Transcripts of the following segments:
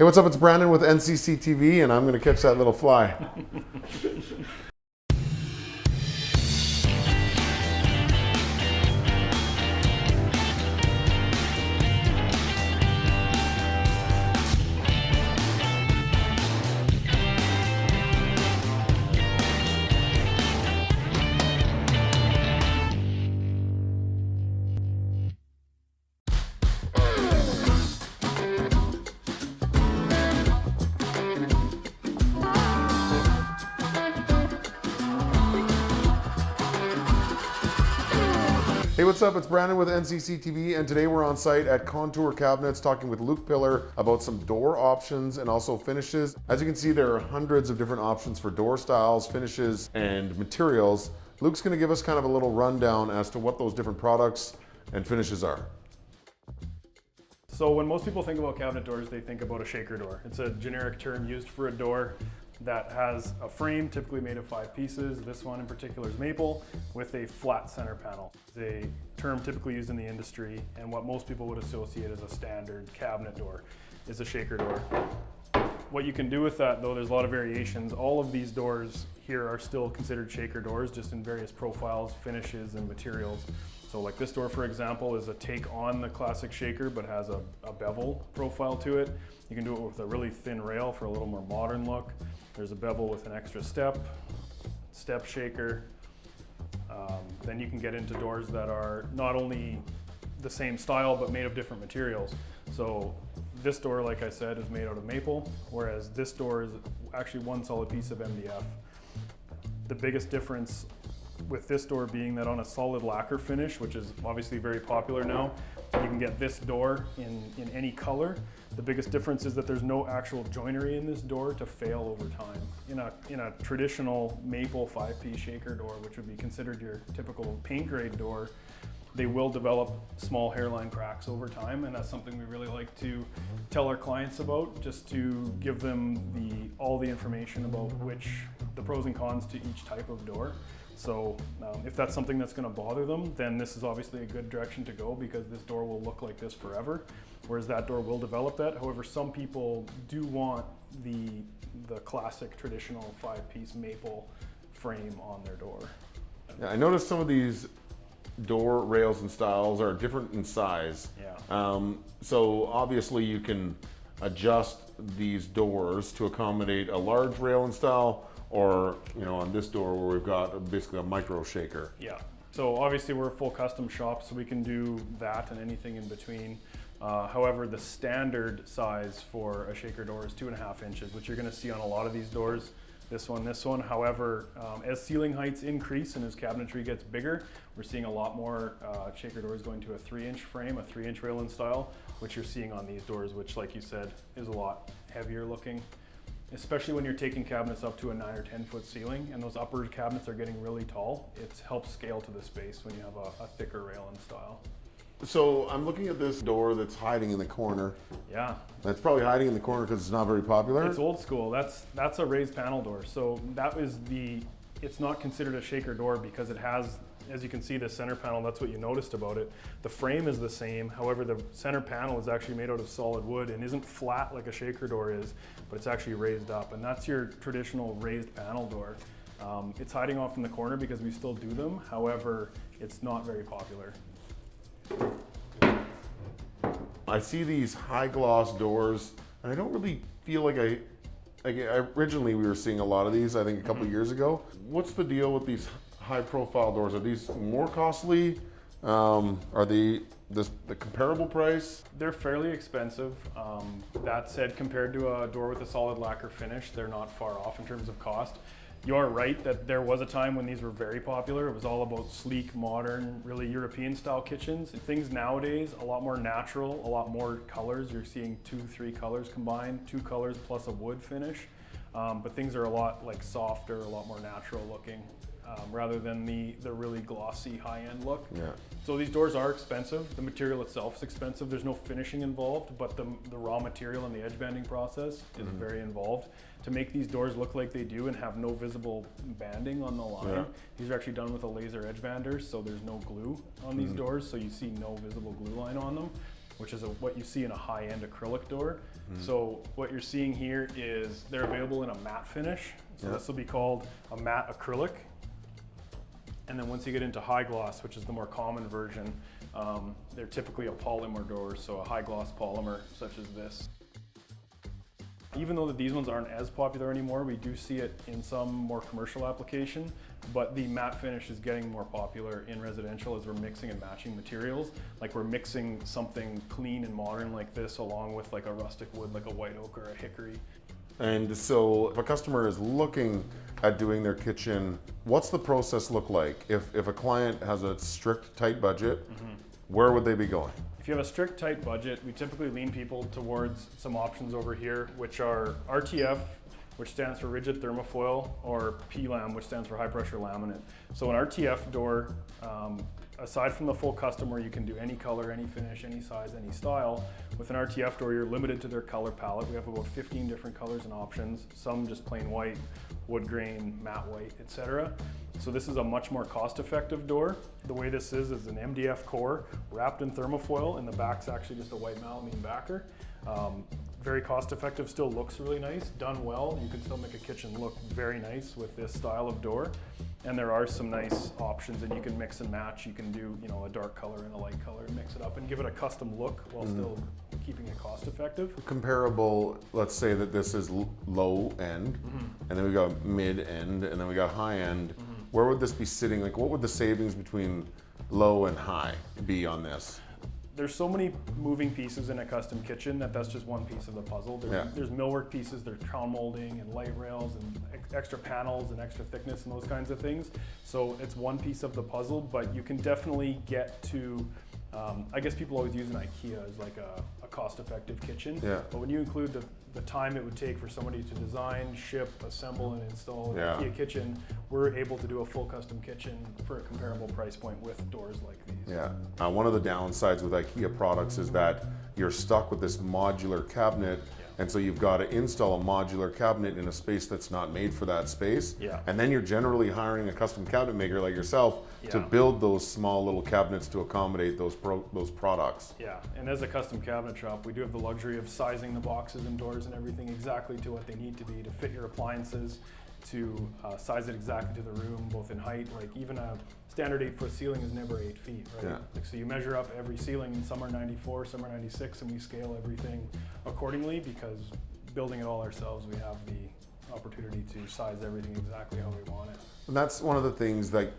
Hey, what's up? It's Brandon with NCC TV, and I'm going to catch that little fly. Hey, what's up? It's Brandon with NCC TV, and today we're on site at Contour Cabinets talking with Luke Pillar about some door options and also finishes. As you can see, there are hundreds of different options for door styles, finishes, and materials. Luke's going to give us kind of a little rundown as to what those different products and finishes are. So when most people think about cabinet doors, they think about a shaker door. It's a generic term used for a door that has a frame typically made of 5 pieces. This one in particular is maple with a flat center panel. It's a term typically used in the industry, and what most people would associate as a standard cabinet door is a shaker door. What you can do with that, though, there's a lot of variations. All of these doors here are still considered shaker doors, just in various profiles, finishes, and materials. So like this door, for example, is a take on the classic shaker, but has a bevel profile to it. You can do it with a really thin rail for a little more modern look. There's a bevel with an extra step shaker. Then you can get into doors that are not only the same style, but made of different materials. So this door, like I said, is made out of maple, whereas this door is actually one solid piece of MDF. The biggest difference with this door being that on a solid lacquer finish, which is obviously very popular now, you can get this door in any color. The biggest difference is that there's no actual joinery in this door to fail over time. In a traditional maple 5-piece shaker door, which would be considered your typical paint grade door, they will develop small hairline cracks over time, and that's something we really like to tell our clients about, just to give them all the information about the pros and cons to each type of door. So if that's something that's going to bother them, then this is obviously a good direction to go, because this door will look like this forever, whereas that door will develop that. However, some people do want the classic traditional 5-piece maple frame on their door. Yeah, I noticed some of these door rails and styles are different in size. Yeah. So obviously you can adjust these doors to accommodate a large rail and style, or on this door where we've got basically a micro shaker. Yeah. So obviously we're a full custom shop, so we can do that and anything in between. However, the standard size for a shaker door is 2.5 inches, which you're going to see on a lot of these doors. This one. However, as ceiling heights increase and as cabinetry gets bigger, we're seeing a lot more shaker doors going to a 3-inch frame, a 3-inch rail and style, which you're seeing on these doors, which, like you said, is a lot heavier looking, especially when you're taking cabinets up to a 9 or 10 foot ceiling, and those upper cabinets are getting really tall. It helps scale to the space when you have a thicker rail and style. So I'm looking at this door that's hiding in the corner. Yeah. That's probably hiding in the corner because it's not very popular. It's old school. That's a raised panel door. So it's not considered a shaker door because it has, as you can see, the center panel. That's what you noticed about it. The frame is the same. However, the center panel is actually made out of solid wood and isn't flat like a shaker door is, but it's actually raised up. And that's your traditional raised panel door. It's hiding off in the corner because we still do them. However, it's not very popular. I see these high gloss doors, and I don't really feel like originally we were seeing a lot of these, I think a couple years ago. What's the deal with these high profile doors? Are these more costly? Are they the comparable price? They're fairly expensive. That said, compared to a door with a solid lacquer finish, they're not far off in terms of cost. You are right that there was a time when these were very popular. It was all about sleek, modern, really European style kitchens. Things nowadays, a lot more natural, a lot more colors. You're seeing 2-3 colors combined, 2 colors plus a wood finish. But things are a lot softer, a lot more natural looking, rather than the really glossy high-end look. Yeah. So these doors are expensive. The material itself is expensive. There's no finishing involved, but the raw material and the edge banding process is very involved. To make these doors look like they do and have no visible banding on the line, these are actually done with a laser edge bander, so there's no glue on these doors, so you see no visible glue line on them. which is what you see in a high-end acrylic door. So what you're seeing here is they're available in a matte finish. So this will be called a matte acrylic. And then once you get into high gloss, which is the more common version, they're typically a polymer door, so a high gloss polymer such as this. Even though these ones aren't as popular anymore, we do see it in some more commercial application, but the matte finish is getting more popular in residential as we're mixing and matching materials. Like we're mixing something clean and modern like this along with like a rustic wood, like a white oak or a hickory. And so if a customer is looking at doing their kitchen, what's the process look like? If a client has a strict, tight budget, where would they be going? If you have a strict, tight budget, we typically lean people towards some options over here, which are RTF, which stands for rigid thermofoil, or PLAM, which stands for high pressure laminate. So an RTF door, aside from the full custom where you can do any color, any finish, any size, any style, with an RTF door you're limited to their color palette. We have about 15 different colors and options, some just plain white, wood grain, matte white, etc. So this is a much more cost-effective door. The way this is an MDF core wrapped in thermofoil, and the back's actually just a white melamine backer. Very cost-effective, still looks really nice, done well. You can still make a kitchen look very nice with this style of door. And there are some nice options, and you can mix and match. You can do, a dark color and a light color and mix it up and give it a custom look while still keeping it cost-effective. Comparable, let's say that this is low end, and then we got mid end, and then we got high end. Where would this be sitting? Like, what would the savings between low and high be on this? There's so many moving pieces in a custom kitchen that's just one piece of the puzzle. There's millwork pieces, there's crown molding and light rails and extra panels and extra thickness and those kinds of things. So it's one piece of the puzzle, but you can definitely get to, I guess people always use an IKEA as like a cost-effective kitchen. But when you include the time it would take for somebody to design, ship, assemble, and install an IKEA kitchen, we're able to do a full custom kitchen for a comparable price point with doors like these. One of the downsides with IKEA products is that you're stuck with this modular cabinet, and so you've got to install a modular cabinet in a space that's not made for that space. And then you're generally hiring a custom cabinet maker like yourself to build those small little cabinets to accommodate those products. And as a custom cabinet shop, we do have the luxury of sizing the boxes and doors and everything exactly to what they need to be to fit your appliances, to size it exactly to the room, both in height. Like even a standard 8-foot ceiling is never 8 feet, right? Like, so you measure up every ceiling, and some are 94, some are 96, and we scale everything accordingly because building it all ourselves, we have the opportunity to size everything exactly how we want it. And that's one of the things that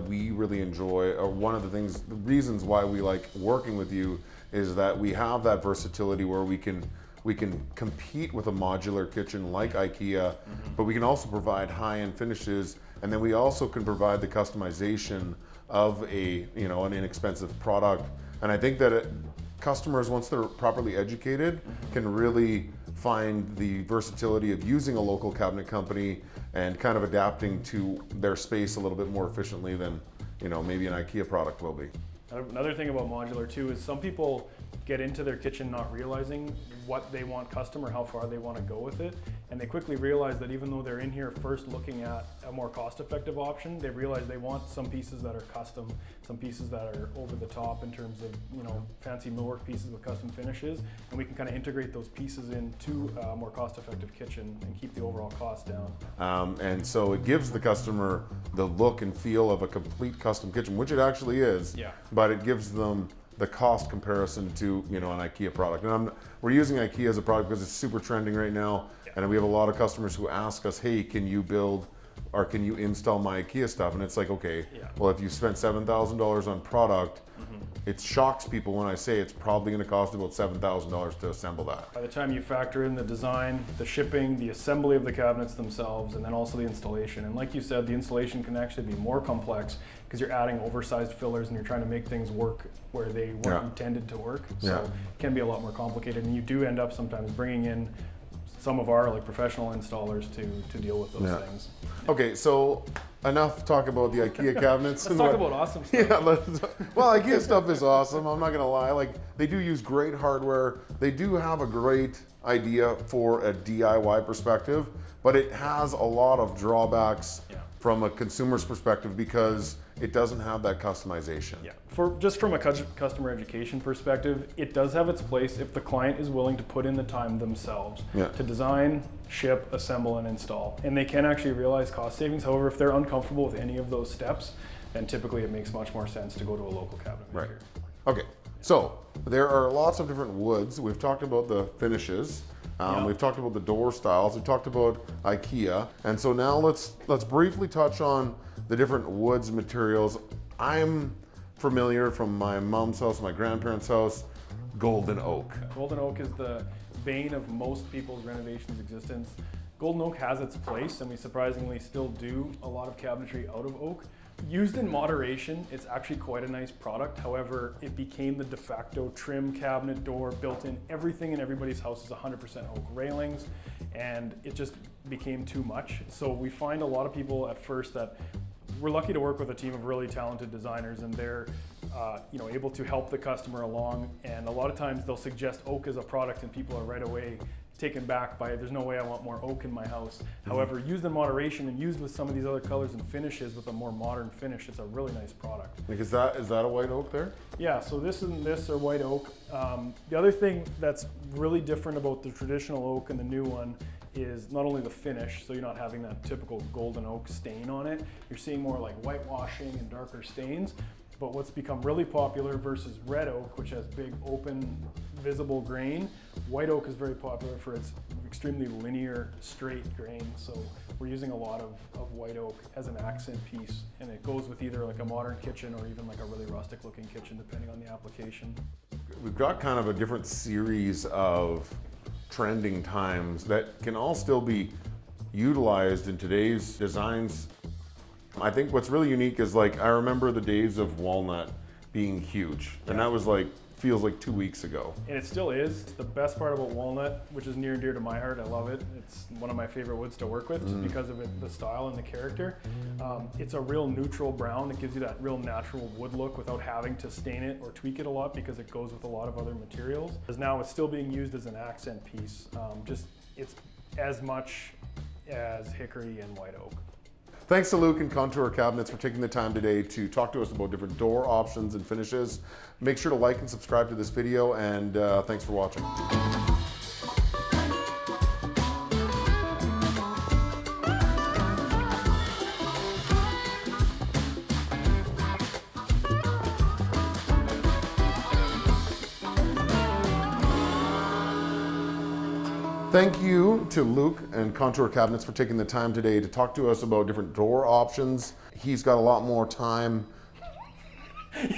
we really enjoy, or one of the reasons why we like working with you is that we have that versatility where we can compete with a modular kitchen like IKEA, but we can also provide high-end finishes, and then we also can provide the customization of an inexpensive product. And I think that customers, once they're properly educated, can really find the versatility of using a local cabinet company and kind of adapting to their space a little bit more efficiently than maybe an IKEA product will be. Another thing about modular too is some people get into their kitchen not realizing what they want custom or how far they want to go with it, and they quickly realize that even though they're in here first looking at a more cost-effective option, they realize they want some pieces that are custom, some pieces that are over the top in terms of fancy millwork pieces with custom finishes, and we can kind of integrate those pieces into a more cost-effective kitchen and keep the overall cost down. And so it gives the customer the look and feel of a complete custom kitchen, which it actually is, but it gives them the cost comparison to an IKEA product. And we're using IKEA as a product because it's super trending right now, and we have a lot of customers who ask us, hey, can you build or can you install my IKEA stuff? And it's like, okay, well, if you spent $7,000 on product, it shocks people when I say it's probably going to cost about $7,000 to assemble that. By the time you factor in the design, the shipping, the assembly of the cabinets themselves, and then also the installation. And like you said, the installation can actually be more complex because you're adding oversized fillers and you're trying to make things work where they weren't intended to work. So it can be a lot more complicated, and you do end up sometimes bringing in some of our professional installers to deal with those things. Okay, so enough talk about the IKEA cabinets. Let's talk about awesome stuff. Well, IKEA stuff is awesome. I'm not gonna lie. They do use great hardware. They do have a great idea for a DIY perspective, but it has a lot of drawbacks from a consumer's perspective because it doesn't have that customization. Yeah, just from a customer education perspective, it does have its place if the client is willing to put in the time themselves to design, ship, assemble, and install. And they can actually realize cost savings. However, if they're uncomfortable with any of those steps, then typically it makes much more sense to go to a local cabinet maker. Okay, so there are lots of different woods. We've talked about the finishes. We've talked about the door styles. We've talked about IKEA. And so now let's briefly touch on the different woods materials. I'm familiar from my mom's house, my grandparents' house, golden oak. Golden oak is the bane of most people's renovations existence. Golden oak has its place, and we surprisingly still do a lot of cabinetry out of oak. Used in moderation, it's actually quite a nice product. However, it became the de facto trim cabinet door, built in. Everything in everybody's house is 100% oak railings, and it just became too much. So we find a lot of people at first that we're lucky to work with a team of really talented designers, and they're able to help the customer along. And a lot of times they'll suggest oak as a product, and people are right away taken back by, there's no way I want more oak in my house. However, used in moderation and used with some of these other colors and finishes with a more modern finish, it's a really nice product. Like is that a white oak there? Yeah, so this and this are white oak. The other thing that's really different about the traditional oak and the new one is not only the finish, so you're not having that typical golden oak stain on it, you're seeing more like whitewashing and darker stains. But what's become really popular versus red oak, which has big open visible grain, white oak is very popular for its extremely linear straight grain. So we're using a lot of white oak as an accent piece, and it goes with either like a modern kitchen or even like a really rustic looking kitchen depending on the application. We've got kind of a different series of trending times that can all still be utilized in today's designs. I think what's really unique is like, I remember the days of walnut being huge, and that was like, feels like 2 weeks ago. And it still is. The best part about walnut, which is near and dear to my heart, I love it. It's one of my favorite woods to work with just because of the style and the character. It's a real neutral brown. It gives you that real natural wood look without having to stain it or tweak it a lot because it goes with a lot of other materials. As now it's still being used as an accent piece. It's as much as hickory and white oak. Thanks to Luke and Contour Cabinets for taking the time today to talk to us about different door options and finishes. Make sure to like and subscribe to this video, and thanks for watching. Thank you to Luke and Contour Cabinets for taking the time today to talk to us about different door options. He's got a lot more time.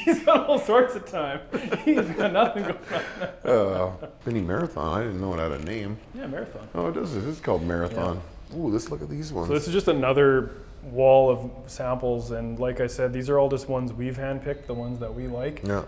He's got all sorts of time. He's got nothing going on. Mini Marathon, I didn't know it had a name. Yeah, marathon. Oh, it does. It is called Marathon. Yeah. Ooh, let's look at these ones. So this is just another wall of samples, and like I said, these are all just ones we've handpicked, the ones that we like. Yeah.